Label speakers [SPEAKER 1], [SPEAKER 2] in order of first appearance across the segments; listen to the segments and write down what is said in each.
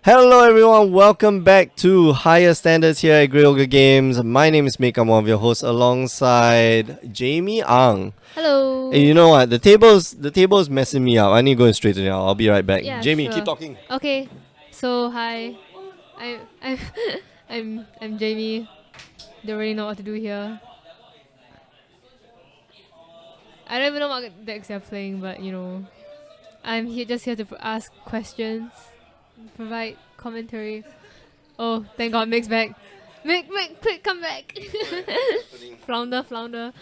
[SPEAKER 1] Hello everyone, welcome back to Higher Standards here at Grey Ogre Games. My name is Mick, I'm one of your hosts alongside Jamie Ang.
[SPEAKER 2] Hello.
[SPEAKER 1] And you know what? The table's messing me up. I need to go and straighten it out. I'll be right back.
[SPEAKER 2] Yeah,
[SPEAKER 1] Jamie,
[SPEAKER 2] sure.
[SPEAKER 1] keep talking.
[SPEAKER 2] Okay. So hi, I'm I'm Jamie. Don't really know what to do here. I don't even know what decks they're playing, but I'm just here to ask questions, provide commentary. Oh, thank God, Mick's back. Mick, quick, come back. Flounder.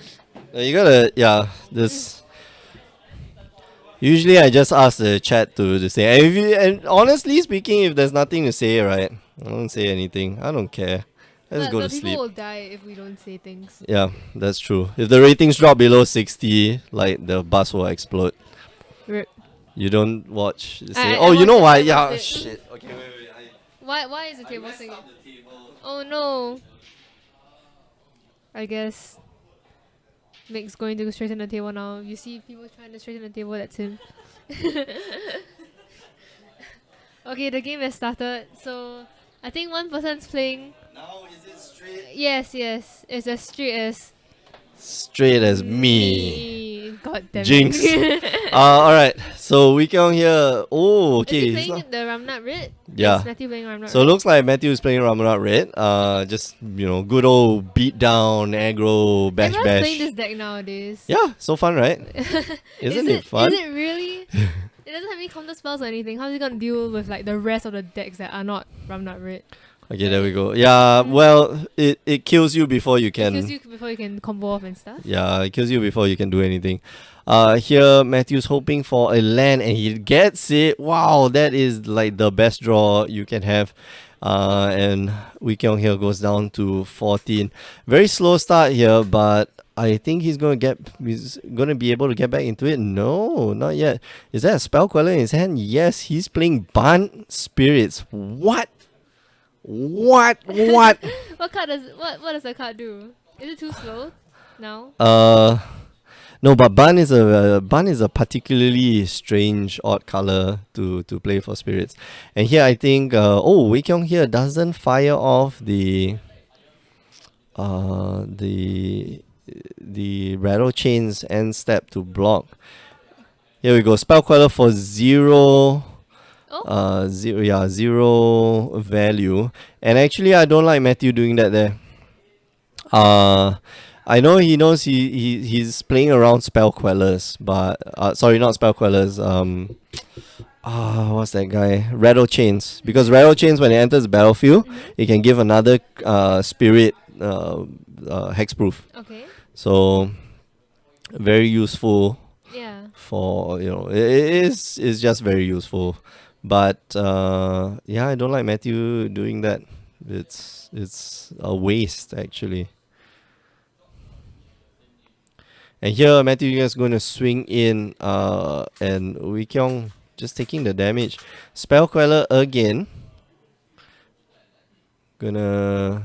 [SPEAKER 1] You gotta, yeah, this. Usually I just ask the chat to say. And honestly speaking, if there's nothing to say, right, I don't say anything. I don't care. I just go
[SPEAKER 2] The
[SPEAKER 1] to
[SPEAKER 2] people
[SPEAKER 1] sleep.
[SPEAKER 2] will die if we don't say things.
[SPEAKER 1] Yeah, that's true. If the ratings drop below 60, like the bus will explode.
[SPEAKER 2] Rip.
[SPEAKER 1] You don't watch.
[SPEAKER 2] I
[SPEAKER 1] Oh, you know
[SPEAKER 2] watched
[SPEAKER 1] why?
[SPEAKER 2] it, I
[SPEAKER 1] Yeah,
[SPEAKER 2] watched it.
[SPEAKER 1] shit. Okay, wait.
[SPEAKER 2] Why is the table singing? Oh no. I guess Mick's going to straighten the table now. You see people trying to straighten the table, that's him. Okay, the game has started. So I think one person's playing.
[SPEAKER 1] Now is it straight?
[SPEAKER 2] Yes. It's as straight as
[SPEAKER 1] Straight as me.
[SPEAKER 2] God damn
[SPEAKER 1] Jinx.
[SPEAKER 2] it.
[SPEAKER 1] Alright. So we can here. Oh, okay.
[SPEAKER 2] Is he
[SPEAKER 1] he's
[SPEAKER 2] playing
[SPEAKER 1] not-
[SPEAKER 2] the Ramunap Red?
[SPEAKER 1] Yeah.
[SPEAKER 2] Is Matthew playing Ramunap
[SPEAKER 1] So it
[SPEAKER 2] Red?
[SPEAKER 1] looks like Matthew is playing Ramunap Red. Just good old beat down, aggro, bash
[SPEAKER 2] Everyone's
[SPEAKER 1] bash.
[SPEAKER 2] playing this deck nowadays.
[SPEAKER 1] Yeah, so fun, right? Isn't it fun?
[SPEAKER 2] Is it really? It doesn't have any counter spells or anything. How is it gonna deal with like the rest of the decks that are not Ramunap Red?
[SPEAKER 1] Okay, there we go. Yeah, well, it kills you before you can.
[SPEAKER 2] It kills you before you can combo off and stuff.
[SPEAKER 1] Yeah, it kills you before you can do anything. Here Matthew's hoping for a land and he gets it. Wow, that is like the best draw you can have. And Wee Kyung here goes down to 14. Very slow start here, but I think he's gonna be able to get back into it. No, not yet. Is that a spell queller in his hand? Yes, he's playing Bant Spirits. What? What?
[SPEAKER 2] What does the card do? Is it too slow now?
[SPEAKER 1] No, but Bun is a particularly strange, odd color to play for spirits. And here I think Wei Kyung here doesn't fire off the rattle chains end step to block. Here we go. Spell queller for zero.
[SPEAKER 2] Oh.
[SPEAKER 1] Zero value. And actually I don't like Matthew doing that there. I know he knows he's playing around spell quellers, but sorry, not spell quellers. What's that guy? Rattle chains. Because rattle chains, when it enters the battlefield, it can give another spirit hexproof.
[SPEAKER 2] Okay.
[SPEAKER 1] So very useful
[SPEAKER 2] Yeah.
[SPEAKER 1] for it is just very useful. But yeah, I don't like Matthew doing that. It's a waste actually. And here Matthew is going to swing in and Wee Kyung just taking the damage. Spell Queller again. Gonna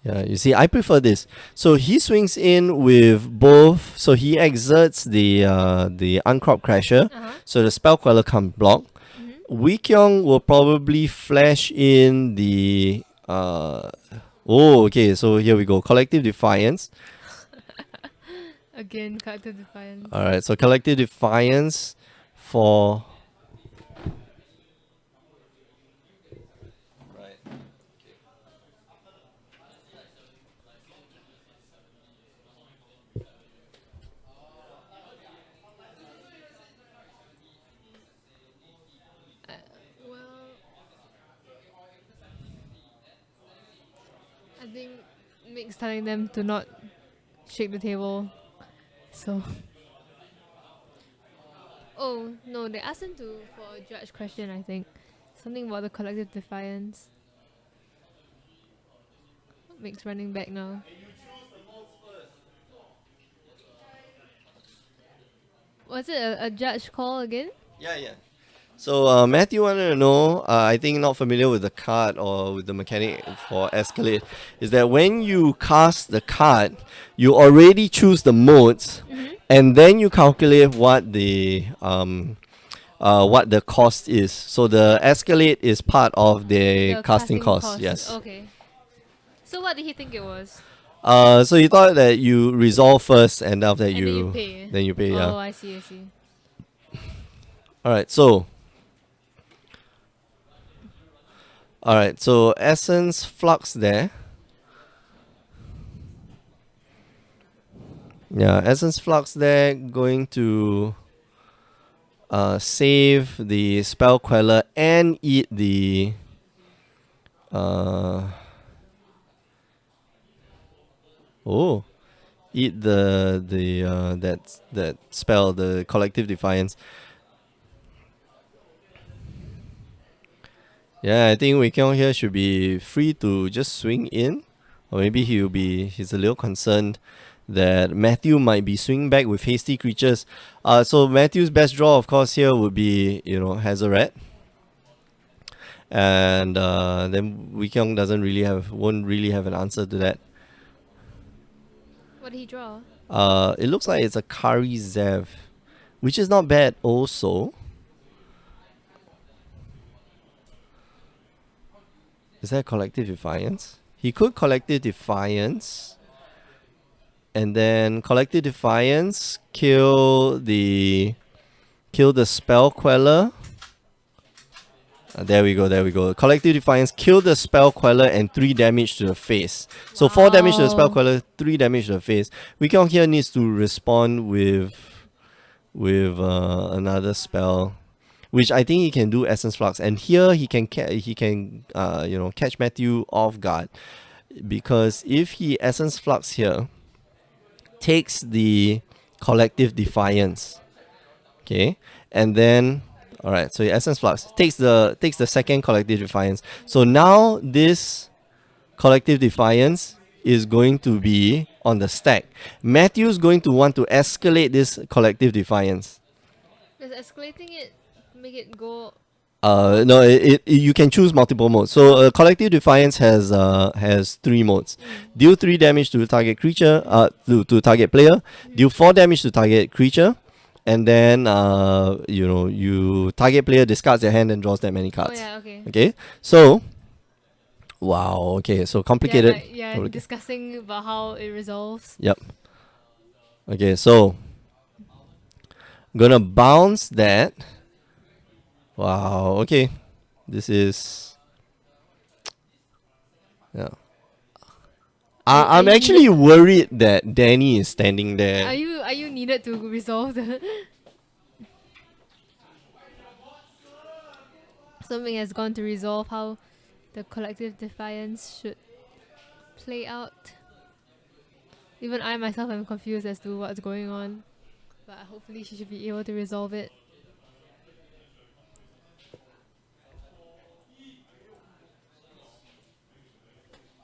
[SPEAKER 1] Yeah, you see, I prefer this. So he swings in with both. So he exerts the Uncrop Crasher. So the Spell Queller can't block. Wee Kyung will probably flash in the. Okay. So here we go. Collective Defiance.
[SPEAKER 2] Again, Collective Defiance.
[SPEAKER 1] All right. So Collective Defiance for.
[SPEAKER 2] Well, I think Mick's telling them to not shake the table. So. Oh no, they asked him for a judge question. I think something about the collective defiance. Mick's running back now. Was it a judge call again?
[SPEAKER 1] Yeah. So Matthew wanted to know, I think not familiar with the card or with the mechanic for escalate, is that when you cast the card, you already choose the modes,
[SPEAKER 2] Mm-hmm.
[SPEAKER 1] and then you calculate what the cost is. So the escalate is part of the
[SPEAKER 2] The
[SPEAKER 1] casting
[SPEAKER 2] casting
[SPEAKER 1] cost.
[SPEAKER 2] cost.
[SPEAKER 1] Yes.
[SPEAKER 2] Okay. So what did he think it was?
[SPEAKER 1] So you thought that you resolve first, and after that
[SPEAKER 2] And
[SPEAKER 1] then you pay. Yeah.
[SPEAKER 2] Oh, I see, I see.
[SPEAKER 1] All right. So. All right. So essence flux there. Yeah, essence flux there going to save the spell queller and eat the uh oh eat the that spell, the collective defiance. Yeah, I think Wei Kiong here should be free to just swing in, or maybe he's a little concerned that Matthew might be swinging back with hasty creatures. So Matthew's best draw, of course, here would be Hazaret, and then Wei Kiong won't really have an answer to that.
[SPEAKER 2] What did he draw?
[SPEAKER 1] It looks like it's a Kari Zev, which is not bad also. Is that collective defiance? He could collective defiance, and then collective defiance kill the spell queller. There we go. Collective defiance kill the spell queller and 3 damage to the face. So 4 damage to the spell
[SPEAKER 2] Wow.
[SPEAKER 1] queller, 3 damage to the face. Wikong here needs to respond with another spell, which I think he can do essence flux, and here he can catch Matthew off guard, because if he essence flux here, takes the collective defiance, okay, and then all right, so he essence flux takes the second collective defiance. So now this collective defiance is going to be on the stack. Matthew's going to want to escalate this collective defiance.
[SPEAKER 2] Does escalating it make it go?
[SPEAKER 1] No, you can choose multiple modes. So collective defiance has 3 modes. Deal 3 damage to target creature, to target player. Deal 4 damage to target creature, and then you target player discards their hand and draws that many
[SPEAKER 2] Oh
[SPEAKER 1] cards.
[SPEAKER 2] yeah, okay.
[SPEAKER 1] Okay, so wow. Okay, so complicated.
[SPEAKER 2] Discussing about how it resolves.
[SPEAKER 1] Yep. Okay, so gonna bounce that. Wow. Okay, this is yeah. I'm actually worried that Danny is standing there.
[SPEAKER 2] Are you needed to resolve the? Something has gone to resolve how the collective defiance should play out. Even I myself am confused as to what's going on, but hopefully she should be able to resolve it.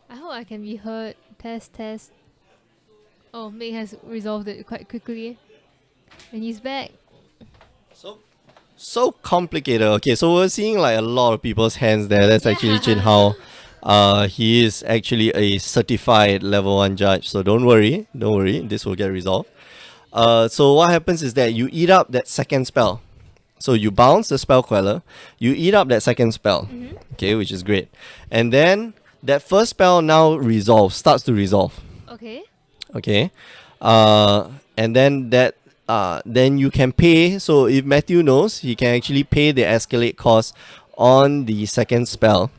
[SPEAKER 2] I hope I can be heard. Test. Oh, Meg has resolved it quite quickly. And he's back.
[SPEAKER 1] So complicated. Okay, so we're seeing like a lot of people's hands there. That's actually Jin Hao. He is actually a certified level 1 judge. So don't worry. This will get resolved. So what happens is that you eat up that second spell. So you bounce the spell queller, you eat up that second spell.
[SPEAKER 2] Mm-hmm.
[SPEAKER 1] Okay, which is great. And then that first spell now starts to resolve.
[SPEAKER 2] Okay.
[SPEAKER 1] Okay. And then then you can pay. So if Matthew knows, he can actually pay the escalate cost on the second spell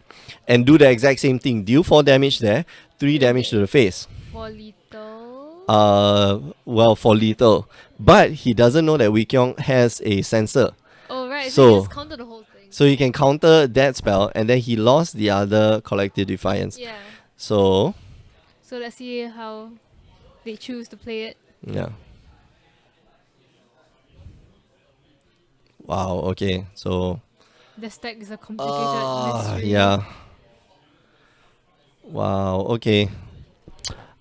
[SPEAKER 1] and do the exact same thing. Deal 4 damage there, 3 damage to the face.
[SPEAKER 2] For little.
[SPEAKER 1] Well, for lethal. But he doesn't know that Wei Kiong has a sensor.
[SPEAKER 2] Oh right, so
[SPEAKER 1] So
[SPEAKER 2] you just counter the whole thing.
[SPEAKER 1] so he can counter that spell, and then he lost the other collective defiance.
[SPEAKER 2] Yeah.
[SPEAKER 1] So
[SPEAKER 2] So let's see how they choose to play it.
[SPEAKER 1] yeah. Wow, okay. So
[SPEAKER 2] The stack is a complicated mystery.
[SPEAKER 1] yeah. Wow, okay.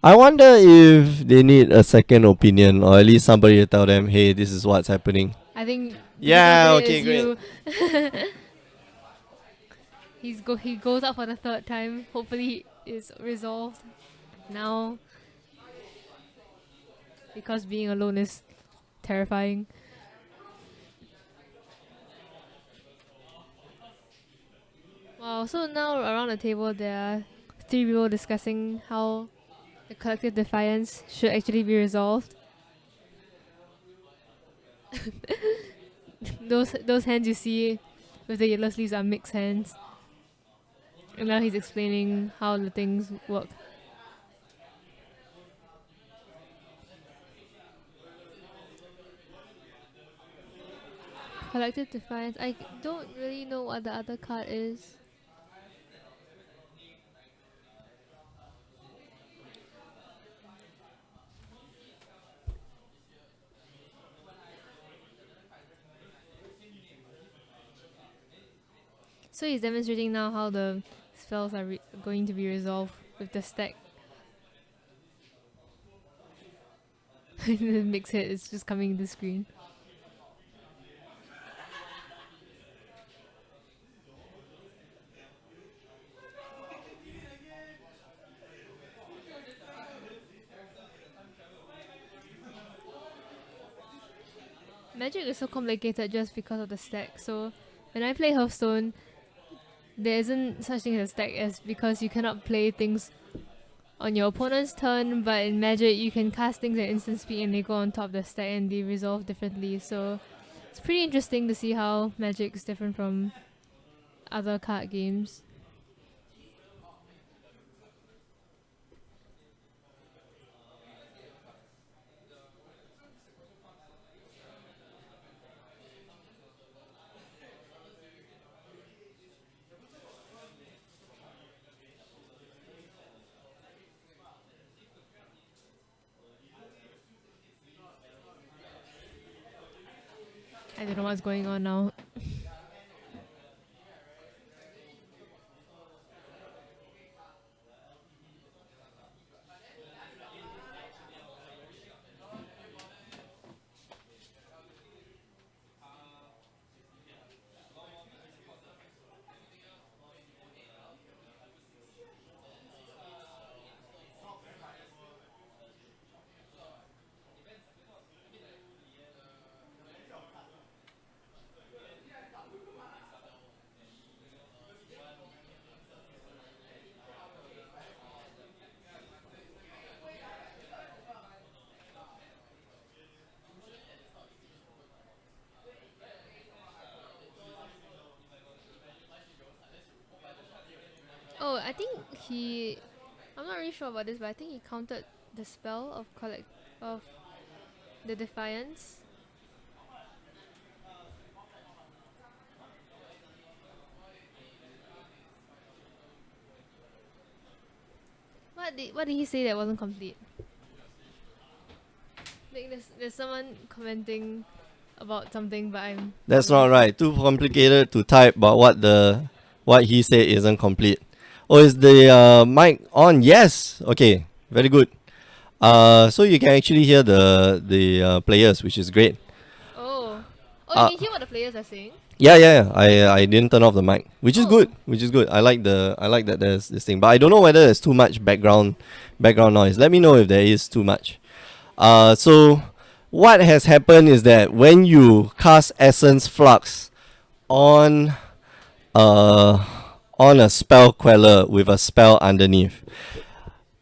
[SPEAKER 1] I wonder if they need a second opinion, or at least somebody to tell them, hey, this is what's happening.
[SPEAKER 2] I think
[SPEAKER 1] Yeah,
[SPEAKER 2] Because
[SPEAKER 1] okay, great.
[SPEAKER 2] he goes out for the third time. Hopefully it's resolved now because being alone is terrifying. Wow, so now around the table there are three people discussing how the collective defiance should actually be resolved. Those hands you see with the yellow sleeves are mixed hands. And now he's explaining how the things work. Collective defiance. I don't really know what the other card is. So he's demonstrating now how the spells are going to be resolved with the stack. The mix hit is just coming in the screen. Magic is so complicated just because of the stack. So when I play Hearthstone, there isn't such thing as a stack as because you cannot play things on your opponent's turn, but in Magic you can cast things at instant speed and they go on top of the stack and they resolve differently. So it's pretty interesting to see how Magic is different from other card games. I don't know what's going on now. Oh, I think I'm not really sure about this, but I think he counted the spell of the defiance. What did he say that wasn't complete? Like there's someone commenting about something, but I'm.
[SPEAKER 1] That's not right. Too complicated to type, but what he said isn't complete. Oh, is the mic on? Yes. Okay. Very good. So you can actually hear the players, which is great.
[SPEAKER 2] Oh,
[SPEAKER 1] Uh,
[SPEAKER 2] you can hear what the players are saying.
[SPEAKER 1] Yeah. I didn't turn off the mic, which is
[SPEAKER 2] Oh.
[SPEAKER 1] good. Which is good. I like that there's this thing, but I don't know whether there's too much background noise. Let me know if there is too much. So what has happened is that when you cast Essence Flux on uh on a spell queller with a spell underneath,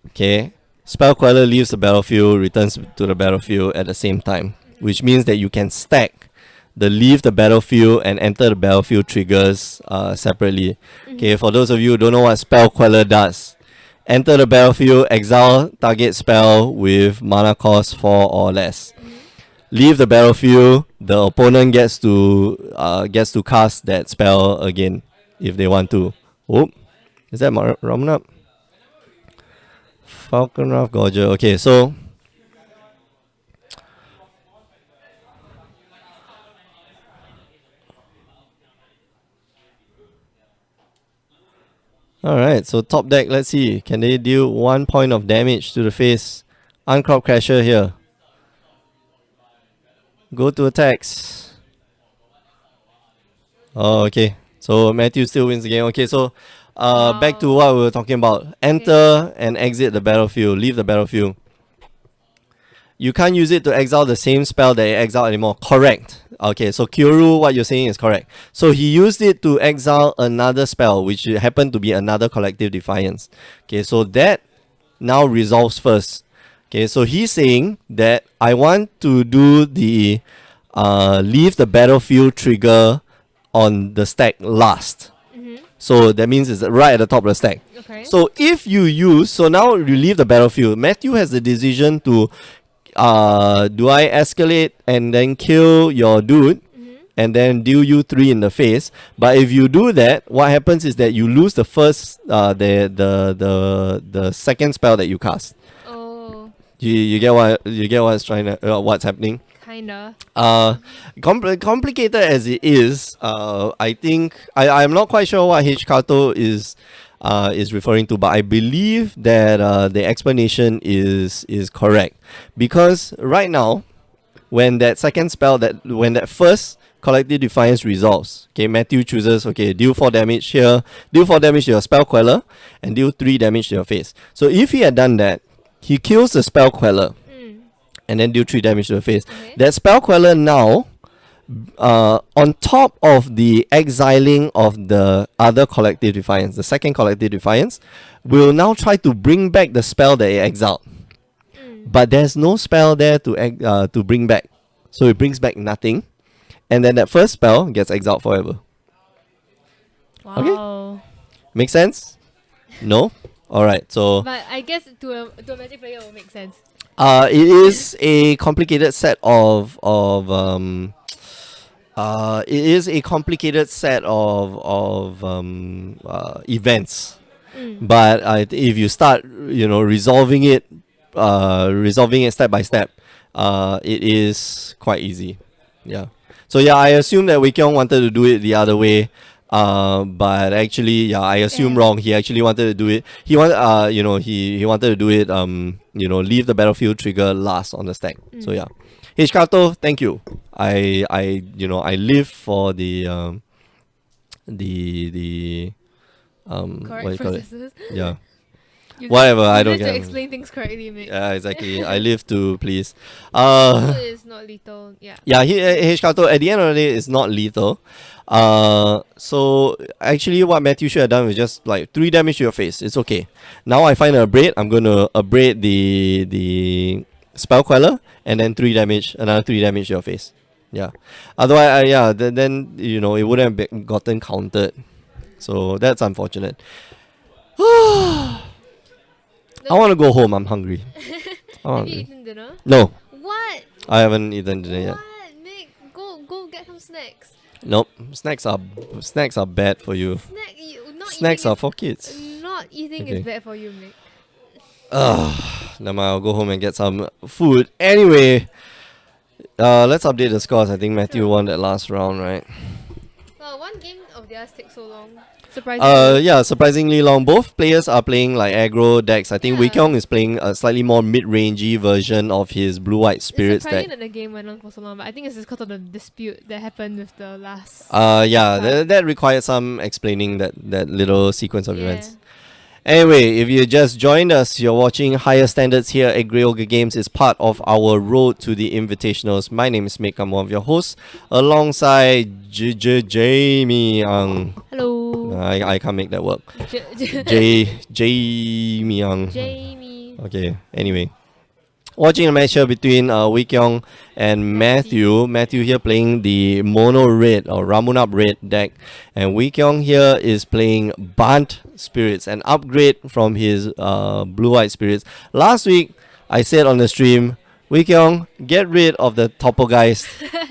[SPEAKER 1] okay, spell queller leaves the battlefield, returns to the battlefield at the same time, which means that you can stack the leave the battlefield and enter the battlefield triggers separately. Okay, for those of you who don't know what spell queller does, enter the battlefield, exile target spell with mana cost 4 or less. Leave the battlefield, the opponent gets to cast that spell again if they want to. Oh, is that Ramunap? Falcon Wrath Gorger. Okay, so alright, so top deck, let's see. Can they deal 1 point of damage to the face? Uncrop Crasher here. Go to attacks. Oh, okay. So Matthew still wins the game. Okay, so back to
[SPEAKER 2] Wow.
[SPEAKER 1] what we were talking about. Enter and exit the battlefield. Leave the battlefield. You can't use it to exile the same spell that you exile anymore. Correct. Okay, so Kyoru, what you're saying is correct. So he used it to exile another spell, which happened to be another Collective Defiance. Okay, so that now resolves first. Okay, so he's saying that I want to do the leave the battlefield trigger on the stack last.
[SPEAKER 2] Mm-hmm.
[SPEAKER 1] So that means it's right at the top of the stack.
[SPEAKER 2] Okay.
[SPEAKER 1] So if you use, so now you leave the battlefield. Matthew has the decision to, do I escalate and then kill your dude and then deal you 3 in the face? But if you do that, what happens is that you lose the first, the second spell that you cast.
[SPEAKER 2] Oh,
[SPEAKER 1] You get what's trying to, what's happening.
[SPEAKER 2] kinda.
[SPEAKER 1] Complicated as it is, I think I'm not quite sure what Hkato is referring to, but I believe that the explanation is correct, because right now, when that second spell when that first Collective Defiance resolves, okay, Matthew chooses, okay, deal 4 damage here, deal 4 damage to your spell queller, and deal 3 damage to your face. So if he had done that, he kills the spell queller and then deal 3 damage to the face.
[SPEAKER 2] Okay.
[SPEAKER 1] That spell queller now, on top of the exiling of the other Collective Defiance, the second Collective Defiance, will now try to bring back the spell that it exiled. But there's no spell there to bring back. So it brings back nothing. And then that first spell gets exiled forever.
[SPEAKER 2] Wow.
[SPEAKER 1] Make sense? No? Alright, so
[SPEAKER 2] But I guess to a Magic player it will make sense.
[SPEAKER 1] it is a complicated set of events. But if you start, resolving it step by step, it is quite easy. Yeah. So yeah, I assume that Wei Kyung wanted to do it the other way. But actually, yeah, I assume wrong. He actually wanted to do it. He wanted, he wanted to do it. Leave the battlefield trigger last on the stack. So yeah, Hkato, thank you. I live for the
[SPEAKER 2] Correct
[SPEAKER 1] what do you call it?
[SPEAKER 2] processes.
[SPEAKER 1] Yeah.
[SPEAKER 2] You
[SPEAKER 1] Whatever, I
[SPEAKER 2] you
[SPEAKER 1] don't
[SPEAKER 2] live to
[SPEAKER 1] care.
[SPEAKER 2] explain things correctly, mate.
[SPEAKER 1] Yeah, exactly. I live to please.
[SPEAKER 2] So it's not lethal. Yeah.
[SPEAKER 1] Yeah, Hkato at the end of the day is not lethal. So actually what Matthew should have done was just like 3 damage to your face. It's okay. Now I find a abrade, I'm gonna abrade the spell queller and then 3 damage, another 3 damage to your face. Yeah. Otherwise, then it wouldn't have gotten counted. So that's unfortunate. I want to go home. I'm hungry.
[SPEAKER 2] Have you eaten dinner?
[SPEAKER 1] No,
[SPEAKER 2] What?
[SPEAKER 1] I haven't eaten dinner yet.
[SPEAKER 2] What? Nick, go get some snacks.
[SPEAKER 1] Nope. Snacks are bad for you. Snacks are for kids.
[SPEAKER 2] Not eating
[SPEAKER 1] Okay.
[SPEAKER 2] is bad for you, Nick.
[SPEAKER 1] Never mind, I'll go home and get some food. Anyway, let's update the scores. I think Matthew won that last round, right?
[SPEAKER 2] Well, one game of theirs takes so long. Surprisingly.
[SPEAKER 1] Yeah, surprisingly long. Both players are playing like aggro decks. I think Wei
[SPEAKER 2] Yeah.
[SPEAKER 1] Kyung is playing a slightly more mid-rangey version of his blue-white spirits
[SPEAKER 2] It's surprising
[SPEAKER 1] deck.
[SPEAKER 2] that the game went on for so long, but I think it's just because of the dispute that happened with the last.
[SPEAKER 1] Yeah,
[SPEAKER 2] Right.
[SPEAKER 1] that required some explaining that little sequence of
[SPEAKER 2] Yeah.
[SPEAKER 1] events. Anyway, if you just joined us, you're watching Higher Standards here at Grey Ogre Games. It's part of our road to the Invitationals. My name is Mick. I'm one of your hosts, alongside Jamie Ang.
[SPEAKER 2] Hello.
[SPEAKER 1] I can't make that work. Jamie Ang.
[SPEAKER 2] Jamie.
[SPEAKER 1] Okay. Anyway, watching a match here between Wei Kyung and Matthew. Matthew here playing the Mono Red or Ramunap Red deck, and Wei Kyung here is playing Bant Spirits, an upgrade from his Blue-White Spirits. Last week, I said on the stream, Wei Kyung, get rid of the Topolgeist,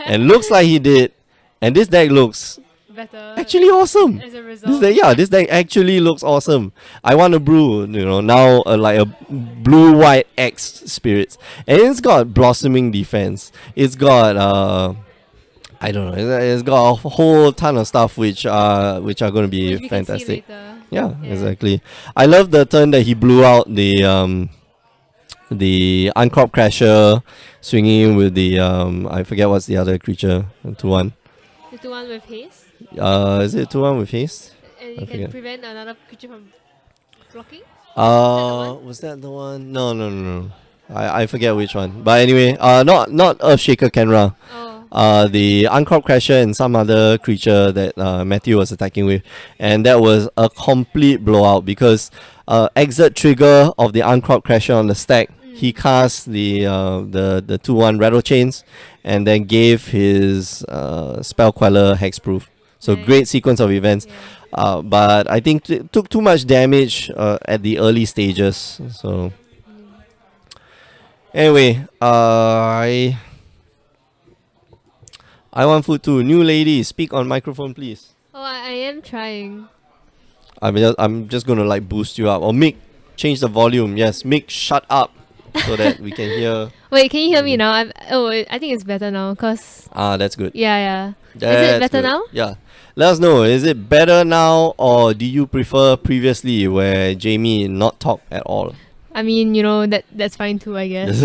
[SPEAKER 1] and looks like he did. And this deck looks
[SPEAKER 2] Better.
[SPEAKER 1] actually awesome.
[SPEAKER 2] As a result.
[SPEAKER 1] This deck actually looks awesome. I want to brew, now like a blue-white X Spirits, and it's got blossoming defense. It's got I don't know. It's got a whole ton of stuff which are going to be
[SPEAKER 2] Which we can see
[SPEAKER 1] fantastic.
[SPEAKER 2] later.
[SPEAKER 1] Yeah, exactly. I love the turn that he blew out the Uncrop Crasher, swinging with the I forget what's the other creature, 2-1.
[SPEAKER 2] The 2-1 with haste.
[SPEAKER 1] Is it 2-1 with haste?
[SPEAKER 2] And
[SPEAKER 1] I
[SPEAKER 2] you
[SPEAKER 1] forget.
[SPEAKER 2] can prevent another creature from blocking. one?
[SPEAKER 1] Was that the one? No, no, no, no. I forget which one. But anyway, not Earthshaker Kenra.
[SPEAKER 2] Oh.
[SPEAKER 1] The Uncrop Crasher and some other creature that Matthew was attacking with, and that was a complete blowout because exit trigger of the Uncrop Crasher on the stack. He cast the 2-1 Rattle Chains, and then gave his Spell Queller Hexproof. So
[SPEAKER 2] Nice.
[SPEAKER 1] great sequence of events.
[SPEAKER 2] Yeah.
[SPEAKER 1] But I think it took too much damage at the early stages. So anyway, I want food too. New lady, speak on microphone, please.
[SPEAKER 2] Oh, I am trying.
[SPEAKER 1] I'm just gonna like boost you up. Or Mick, change the volume. Yes, Mick, shut up, so that we can hear.
[SPEAKER 2] Wait, can you hear me now? I think it's better now. Cause
[SPEAKER 1] That's good.
[SPEAKER 2] yeah.
[SPEAKER 1] That's
[SPEAKER 2] Is it better
[SPEAKER 1] good.
[SPEAKER 2] now?
[SPEAKER 1] Yeah. Let us know. Is it better now, or do you prefer previously where Jamie not talk at all?
[SPEAKER 2] I mean, that's fine too, I guess.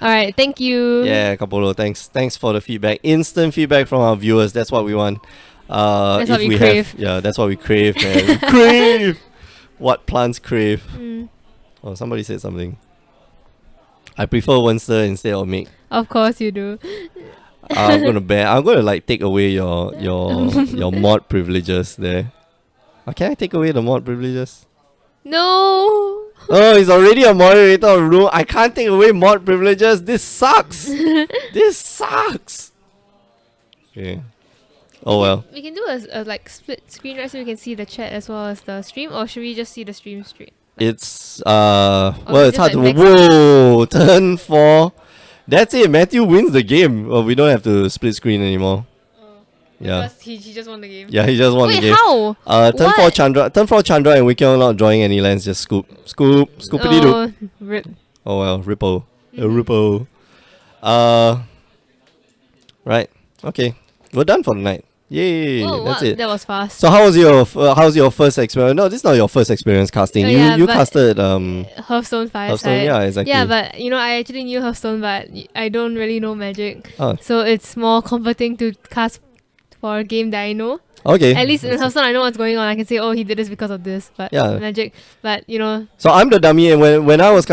[SPEAKER 2] All right, thank you.
[SPEAKER 1] Yeah, Kapolo, thanks for the feedback. Instant feedback from our viewers. That's what we want.
[SPEAKER 2] That's
[SPEAKER 1] if
[SPEAKER 2] what we crave.
[SPEAKER 1] That's what we crave, man. We crave what plants crave. Oh, somebody said something. I prefer Winster instead of Mick.
[SPEAKER 2] Of course you do.
[SPEAKER 1] I'm gonna like take away your mod privileges there. Can I take away the mod privileges?
[SPEAKER 2] No.
[SPEAKER 1] Oh, he's already a moderator of room. I can't take away mod privileges. This sucks. This sucks. Okay. Oh well.
[SPEAKER 2] We can do a like split screen, right? So we can see the chat as well as the stream, or should we just see the stream straight?
[SPEAKER 1] It's
[SPEAKER 2] Or
[SPEAKER 1] it's
[SPEAKER 2] just
[SPEAKER 1] hard to
[SPEAKER 2] like
[SPEAKER 1] whoa turn 4. That's it. Matthew wins the game. Well, we don't have to split screen anymore. Yeah.
[SPEAKER 2] Because he just won the game.
[SPEAKER 1] Yeah, he just won the
[SPEAKER 2] Wait,
[SPEAKER 1] game.
[SPEAKER 2] how?
[SPEAKER 1] Turn 4
[SPEAKER 2] What?
[SPEAKER 1] Chandra and Wikion not drawing any lands, just scoopity doop.
[SPEAKER 2] Oh, rip.
[SPEAKER 1] Oh well, ripple. A ripple. Right. Okay. We're done for the night. Yay.
[SPEAKER 2] Oh,
[SPEAKER 1] That's
[SPEAKER 2] wow,
[SPEAKER 1] it.
[SPEAKER 2] that was fast.
[SPEAKER 1] So how's your first experience? No, this is not your first experience casting.
[SPEAKER 2] Oh,
[SPEAKER 1] you
[SPEAKER 2] yeah,
[SPEAKER 1] you
[SPEAKER 2] but
[SPEAKER 1] casted
[SPEAKER 2] Hearthstone Fireside.
[SPEAKER 1] Hearthstone, yeah, exactly.
[SPEAKER 2] Yeah, but I actually knew Hearthstone, but I don't really know Magic.
[SPEAKER 1] Oh.
[SPEAKER 2] So it's more comforting to cast for a game that I know.
[SPEAKER 1] Okay.
[SPEAKER 2] At least in Hearthstone, I know what's going on. I can say, oh, he did this because of this. But
[SPEAKER 1] Yeah.
[SPEAKER 2] Magic, but
[SPEAKER 1] So I'm the dummy, and when I was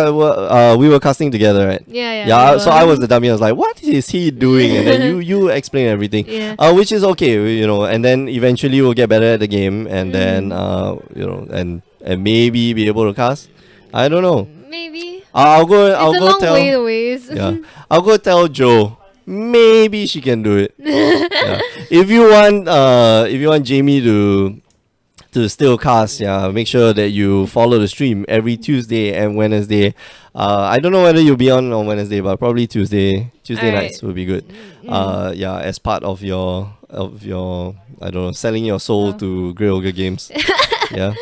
[SPEAKER 1] we were casting together, right?
[SPEAKER 2] yeah.
[SPEAKER 1] Yeah,
[SPEAKER 2] you
[SPEAKER 1] so
[SPEAKER 2] were.
[SPEAKER 1] I was the dummy. I was like, "What is he doing?" And then you explain everything.
[SPEAKER 2] Yeah.
[SPEAKER 1] Which is okay, and then eventually we'll get better at the game, and then and maybe be able to cast. I don't know.
[SPEAKER 2] Maybe.
[SPEAKER 1] I'll go
[SPEAKER 2] It's a long
[SPEAKER 1] tell.
[SPEAKER 2] way ways.
[SPEAKER 1] Yeah, I'll go tell Joe. Maybe she can do it. Yeah. If you want Jamie to still cast, make sure that you follow the stream every Tuesday and Wednesday. I don't know whether you'll be on Wednesday, but probably Tuesday
[SPEAKER 2] Alright.
[SPEAKER 1] nights will be good. As part of your I don't know, selling your soul to Grey Ogre Games. Yeah.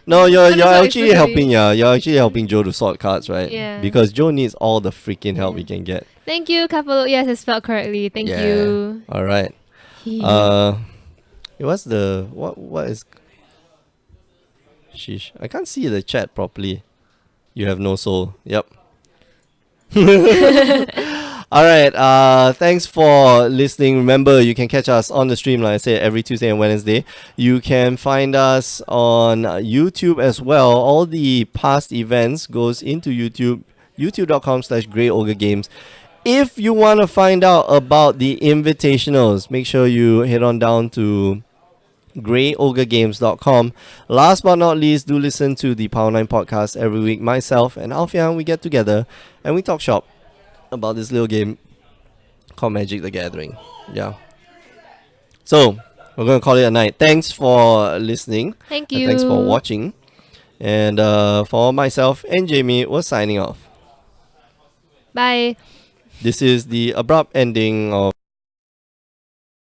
[SPEAKER 1] No, you're
[SPEAKER 2] Not so
[SPEAKER 1] actually helping.
[SPEAKER 2] explicitly.
[SPEAKER 1] You're actually helping Joe to sort cards, right?
[SPEAKER 2] Yeah.
[SPEAKER 1] Because Joe needs all the freaking help he can get.
[SPEAKER 2] Thank you, couple. Yes, it's spelled correctly. Thank
[SPEAKER 1] Yeah.
[SPEAKER 2] you.
[SPEAKER 1] All right.
[SPEAKER 2] Yeah.
[SPEAKER 1] What's the what is? Sheesh, I can't see the chat properly. You have no soul. Yep. All right. Thanks for listening. Remember, you can catch us on the stream, like I said, every Tuesday and Wednesday. You can find us on YouTube as well. All the past events goes into YouTube, youtube.com/GreyOgreGames. If you want to find out about the invitationals, make sure you head on down to greyogregames.com. Last but not least, do listen to the Power 9 podcast every week. Myself and Alfian, we get together and we talk shop about this little game called Magic the Gathering. Yeah. So, we're going to call it a night. Thanks for listening.
[SPEAKER 2] Thank
[SPEAKER 1] And
[SPEAKER 2] you.
[SPEAKER 1] thanks for watching. And for myself and Jamie, we're signing off.
[SPEAKER 2] Bye.
[SPEAKER 1] This is the abrupt ending of